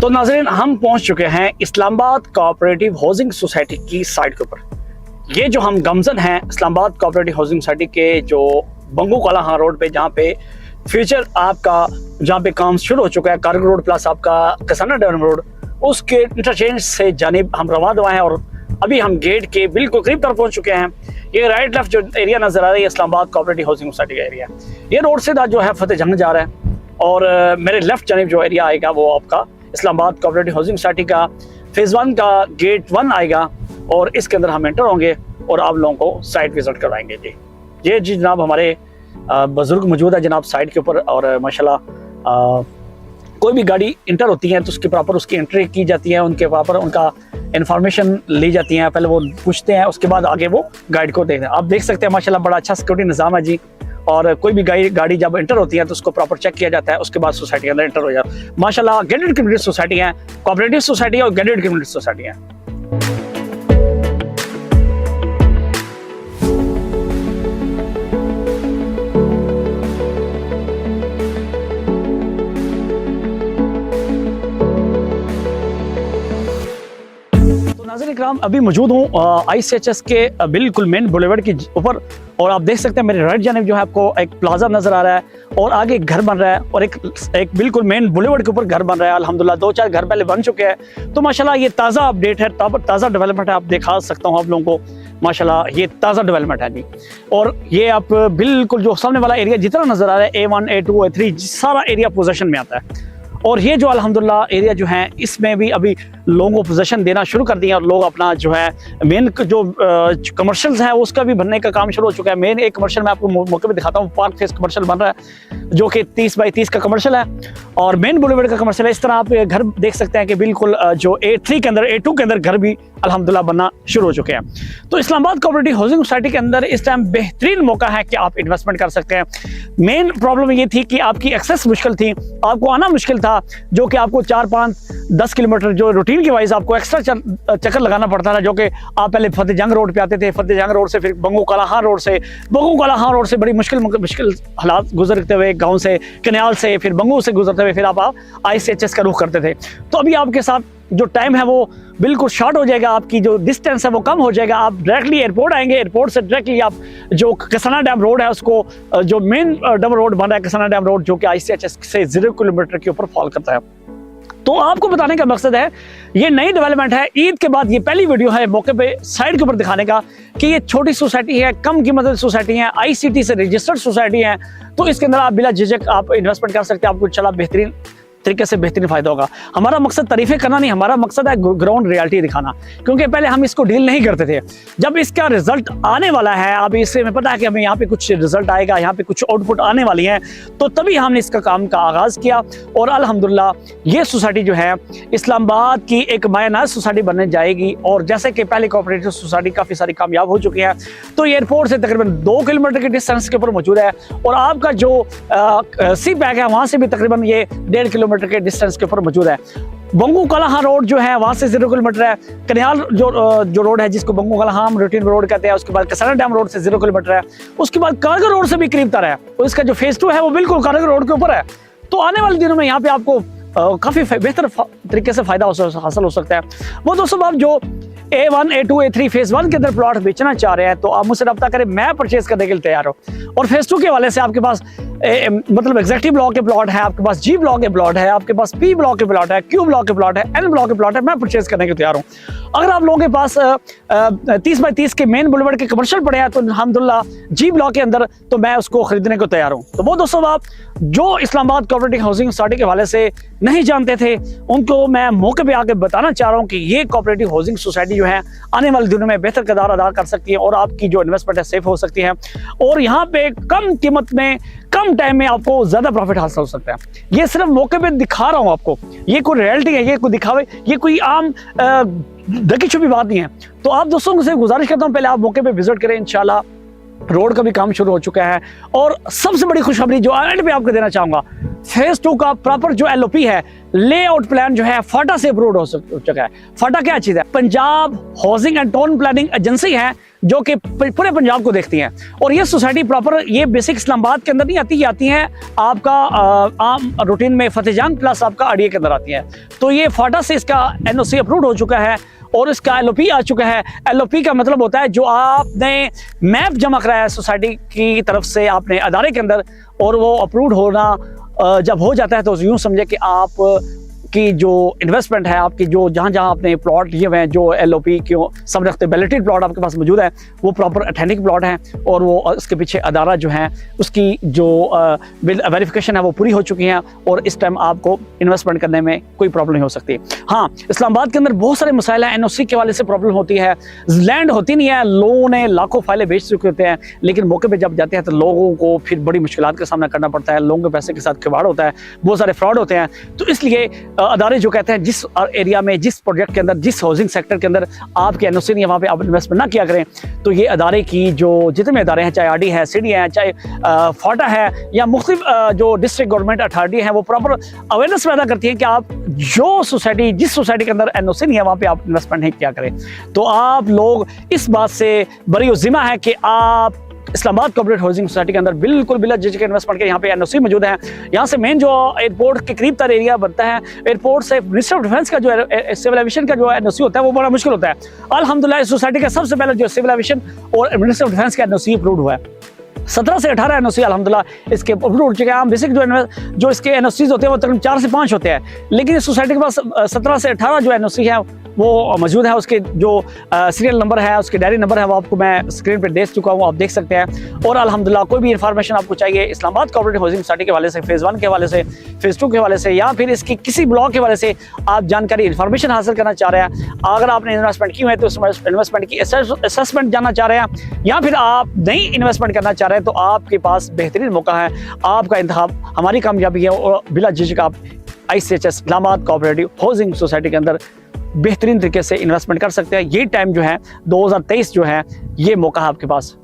तो नाज़रीन, हम पहुंच चुके हैं इस्लामाबाद कोऑपरेटिव हाउसिंग सोसाइटी की साइट के ऊपर। ये जो हम गमजन हैं इस्लामाबाद कोऑपरेटिव हाउसिंग सोसाइटी के जो बंगू कलाहां रोड पे, जहाँ पे फ्यूचर आपका जहाँ पे काम शुरू हो चुका है, कारगिल रोड प्लस आपका कसाना डैम रोड, उसके इंटरचेंज से जानिब हम रवा दवा हैं और अभी हम गेट के बिल्कुल करीब तरफ पहुंच चुके हैं। ये राइट लेफ्ट जो एरिया नजर आ रहा है इस्लामाबाद कोऑपरेटिव हाउसिंग सोसाइटी का एरिया। ये रोड सीधा जो है फतेह जंग जा रहा है और मेरे लेफ्ट जानिब जो एरिया आएगा वो आपका इस्लामाबाद कोऑपरेटिव हाउसिंग सोसाइटी का फेज 1 का गेट 1 आएगा और इसके अंदर हम एंटर होंगे और आप लोगों को साइट विजिट करवाएंगे। जी जनाब, हमारे बुजुर्ग मौजूद है जनाब साइट के ऊपर और माशाल्लाह कोई भी गाड़ी इंटर होती है तो उसके प्रॉपर उसकी एंट्री की जाती है, उनके प्रॉपर उनका इन्फॉर्मेशन ली जाती है, पहले वो पूछते हैं, उसके बाद आगे वो गाइड को देखते हैं। आप देख सकते हैं माशाल्लाह बड़ा अच्छा सिक्योरिटी निज़ाम है जी। और कोई भी गाड़ी जब एंटर होती है तो उसको प्रॉपर चेक किया जाता है, उसके बाद सोसाइटी के अंदर एंटर हो जाता है। माशाल्लाह गेटेड कम्युनिटी सोसाइटी है, कोऑपरेटिव सोसाइटी और गेटेड कम्युनिटी सोसाइटी है। नाज़रीन इकराम, अभी मौजूद हूँ ICHS के बिल्कुल मेन बुलेवार्ड के ऊपर और आप देख सकते हैं मेरे राइट जानिब जो है आपको एक प्लाजा नजर आ रहा है और आगे एक घर बन रहा है और एक बिल्कुल मेन बुलेवार्ड के ऊपर घर बन रहा है। अल्हम्दुलिल्लाह 2-4 घर पहले बन चुके हैं। तो माशाल्लाह ये ताज़ा अपडेट है, ताज़ा डेवलपमेंट है। आप दिखा सकता हूँ आप लोगों को, माशाल्लाह ये ताज़ा डेवलपमेंट है जी। और ये आप बिल्कुल जो सामने वाला एरिया जितना नजर आ रहा है A1 A2 A3 सारा एरिया पोजेशन में आता है। और ये जो अल्हम्दुलिल्लाह एरिया जो है इसमें भी अभी लोगों को पोजीशन देना शुरू कर दिया और लोग अपना जो है मेन जो कमर्शियल्स है उसका भी बनने का काम शुरू हो चुका है। मेन एक कमर्शियल मैं आपको मौके पे दिखाता हूँ, पार्क फेस कमर्शियल बन रहा है जो कि 30 बाई 30 का कमर्शियल है और मेन बुलेवार्ड का कमर्शियल है। इस तरह आप घर देख सकते हैं कि बिल्कुल जो A3 के अंदर A2 के अंदर घर भी अल्हम्दुलिल्लाह बनना शुरू हो चुके हैं। तो इस्लामाबाद कोऑपरेटिव हाउसिंग सोसाइटी के अंदर इस टाइम बेहतरीन मौका है कि आप इन्वेस्टमेंट कर सकते हैं। मेन प्रॉब्लम ये थी कि आपकी एक्सेस मुश्किल थी, आपको आना मुश्किल था, जो कि आपको 4-5-10 किलोमीटर जो रूटीन की वाइज आपको एक्स्ट्रा चक्कर लगाना पड़ता था, जो कि आप पहले फतेह जंग रोड पे आते थे, फतेह जंग रोड से फिर बंगू कलाहां रोड से बड़ी मुश्किल हालात गुजरते हुए गांव से कन्याल से फिर बंगू से गुजरते हुए फिर आप ICHS का रुख करते थे। तो अभी आपके साथ जो टाइम है वो बिल्कुल शॉर्ट हो जाएगा, आपकी जो डिस्टेंस है वो कम हो जाएगा। आप डायरेक्टली एयरपोर्ट आएंगे, एयरपोर्ट से डायरेक्टली आप जो कसाना डैम रोड है उसको जो मेन डबल रोड बन रहा है कसाना डैम रोड, जो कि ICHS से 0 किलोमीटर के ऊपर फॉल करता है। तो आपको बताने का मकसद है ये नई डेवलपमेंट है, ईद के बाद ये पहली वीडियो है मौके पे साइड के ऊपर दिखाने का कि ये छोटी सोसाइटी है, कम कीमत सोसाइटी है, ICT से रजिस्टर्ड सोसाइटी है। तो इसके अंदर आप बिला झिझक आप इन्वेस्टमेंट कर सकते हैं, आपको चला बेहतरीन तरीके से बेहतरीन फायदा होगा। हमारा मकसद तारीफें करना नहीं, हमारा मकसद है ग्राउंड रियलिटी दिखाना, क्योंकि पहले हम इसको डील नहीं करते थे। जब इसका रिजल्ट आने वाला है, अब इससे हमें पता है कि हमें यहाँ पे कुछ रिजल्ट आएगा, यहाँ पे कुछ आउटपुट आने वाली है, तो तभी हमने इसका काम का आगाज किया और अल्हम्दुलिल्लाह ये सोसाइटी जो है इस्लामाबाद की एक मायनाज सोसाइटी बनने जाएगी। और जैसे कि पहले कोऑपरेटिव सोसाइटी काफ़ी सारी कामयाब हो चुकी है, तो एयरपोर्ट से तकरीबन 2 किलोमीटर के डिस्टेंस के ऊपर मौजूद है और आपका जो सी पैक है वहाँ से भी तकरीबन ये 1.5 किलोमीटर के डिस्टेंस के ऊपर मौजूद है। बंगू कलाहां रोड जो है वहां से 0 किलोमीटर है। कन्याल जो रोड है जिसको बंगू कलाहां रूटीन रोड कहते हैं, उसके बाद कसाना डैम रोड से 0 किलोमीटर है। उसके बाद कारगिल रोड से भी करीब तर है और इसका जो फेज 2 है वो बिल्कुल कारगिल रोड के ऊपर है। तो आने वाले दिनों में यहाँ पे आपको काफी बेहतर तरीके से फायदा हासिल हो सकता है। वो दोस्तों आप जो A1 A2 A3 फेज 1 के अंदर प्लॉट बेचना चाह रहे हैं तो आप मुझसे रब्ता करें, मैं परचेज करने के लिए तैयार हूँ। और फेज 2 के हवाले से आपके पास मतलब एग्जैक्टिव ब्लॉक के प्लॉट है, आपके पास G ब्लॉक के प्लॉट है, आपके पास P ब्लॉक के प्लॉट है, Q ब्लॉक के प्लॉट है, N ब्लॉक के प्लॉट है, मैं परचेज करने के तैयार हूँ। अगर आप लोगों के पास 30 बाई 30 के मेन बुलेवार्ड के कमर्शियल पड़े हैं तो अल्हम्दुलिल्लाह G ब्लॉक के अंदर तो मैं उसको खरीदने को तैयार हूँ। तो वो दोस्तों आप जो इस्लामाबाद कोऑपरेटिव हाउसिंग सोसाइटी के हवाले से नहीं जानते थे उनको मैं मौके पे आके बताना चाह रहा हूँ कि ये कोऑपरेटिव हाउसिंग सोसाइटी जो है आने वाले दिनों में बेहतर किरदार अदा कर सकती है और आपकी जो इन्वेस्टमेंट है सेफ हो सकती है और यहाँ पे कम कीमत में कम टाइम में आपको ज्यादा प्रॉफिट हासिल हो सकता है। ये सिर्फ मौके पे दिखा रहा हूँ आपको, ये कोई रियलिटी है, ये कोई दिखावे, ये कोई आम ढकी छुपी बात नहीं है। तो आप दोस्तों से गुजारिश करता हूँ पहले आप मौके पे विजिट करें, इंशाल्लाह रोड का भी काम शुरू हो चुका है। और सबसे बड़ी खुशखबरी जो एंड पे आपको देना चाहूंगा, फेज 2 का प्रॉपर जो एलओपी है, लेआउट प्लान जो है फाटा से अप्रूव हो चुका है। फाटा क्या चीज है? Punjab housing and town planning agency है जो कि पूरे पंजाब को देखती हैं। और ये सोसाइटी प्रॉपर ये बेसिक इस्लामाबाद के अंदर नहीं आती, ये आती है आपका आम रूटीन में फतेहजंग प्लस आपका आरडीए के अंदर आती है। तो ये फाटा से इसका एनओसी अप्रूव हो चुका है और इसका एलओपी आ चुका है। एलओपी का मतलब होता है जो आपने मैप जमा कराया है सोसाइटी की तरफ से आपने अदारे के अंदर, और वो अप्रूव होना जब हो जाता है तो यूँ समझे कि आप की जो इन्वेस्टमेंट है, आपकी जो जहाँ जहाँ आपने प्लॉट लिए हुए हैं, जो एलओपी क्यों सब रखते बैलेटेड प्लॉट आपके पास मौजूद है, वो प्रॉपर अथेंटिक प्लॉट है और वो उसके पीछे अदारा जो है उसकी जो वेरिफिकेशन है वो पूरी हो चुकी है और इस टाइम आपको इन्वेस्टमेंट करने में कोई प्रॉब्लम नहीं हो सकती। हाँ, इस्लामाबाद के अंदर बहुत सारे मसाइल हैं, एनओसी के वाले से प्रॉब्लम होती है, लैंड होती नहीं है, लोगों ने लाखों फाइलें बेच चुके होते हैं, लेकिन मौके पर जब जाते हैं तो लोगों को फिर बड़ी मुश्किलात का सामना करना पड़ता है, लोगों के पैसे के साथ खिलवाड़ होता है, बहुत सारे फ्रॉड होते हैं। तो इसलिए अदारे जो कहते हैं जिस एरिया में, जिस प्रोजेक्ट के अंदर, जिस हाउसिंग सेक्टर के अंदर आपके एनओसी नहीं है वहाँ पे आप इन्वेस्टमेंट ना किया करें। तो ये अदारे की जो जितने अदारे हैं, चाहे आरडी है, सीडी है, चाहे फाटा है या मुख्तलिफ जो डिस्ट्रिक्ट गवर्नमेंट अथॉरिटी है, वो प्रॉपर अवेयरनेस पैदा करती है कि आप जो सोसाइटी, जिस सोसाइटी के अंदर एनओसी नहीं है वहाँ पे आप इन्वेस्टमेंट नहीं किया करें। तो आप लोग इस बात से बरी जिम्मा है कि आप इस्लामाबाद कोऑपरेटिव हाउसिंग सोसाइटी के अंदर बिल्कुल बिला झिझक इन्वेस्टमेंट के यहाँ पे एनओसी मौजूद है। यहाँ से मेन जो एयरपोर्ट के करीब तर एरिया बनता है, एयरपोर्ट से मिनिस्टर ऑफ डिफेंस का जो सिविल एविएशन का जो एनओसी होता है वो बड़ा मुश्किल होता है। अल्हम्दुलिल्लाह इस सोसाइटी का सबसे पहले जो सिविल एविएशन और मिनिस्टर ऑफ डिफेंस का एनओसी अप्रूव हुआ है। 17 से 18 एनओसी अल्हम्दुलिल्लाह इसके अप्रूव हो चुके हैं। हम बेसिक जो इसके एनओसीज होते हैं वो तकरीबन 4 से 5 होते हैं, लेकिन इस सोसाइटी के पास 17 से 18 जो एनओसी है वो मौजूद है। उसके जो सीरियल नंबर है, उसके डायरी नंबर है, वो आपको मैं स्क्रीन पे दे चुका हूँ, आप देख सकते हैं। और अल्हम्दुलिल्लाह कोई भी इंफॉर्मेशन आपको चाहिए इस्लामाबाद कोऑपरेटिव हाउसिंग सोसाइटी के हवाले से, फेज़ 1 के हवाले से, फेज़ 2 के हवाले से, या फिर इसकी किसी ब्लॉक के हवाले से आप जानकारी इन्फॉर्मेशन हासिल करना चाह रहे हैं, अगर आपने इन्वेस्टमेंट की है तो उस इन्वेस्टमेंट की असेसमेंट जानना चाह रहे हैं, या फिर आप नई इन्वेस्टमेंट करना चाह रहे हैं, तो आपके पास बेहतरीन मौका है। आपका इंतखाब हमारी कामयाबी है और बिला झिझक आप ICHS Islamabad cooperative housing society के अंदर बेहतरीन तरीके से इन्वेस्टमेंट कर सकते हैं। ये टाइम जो है 2023 जो है, ये मौका है आपके पास।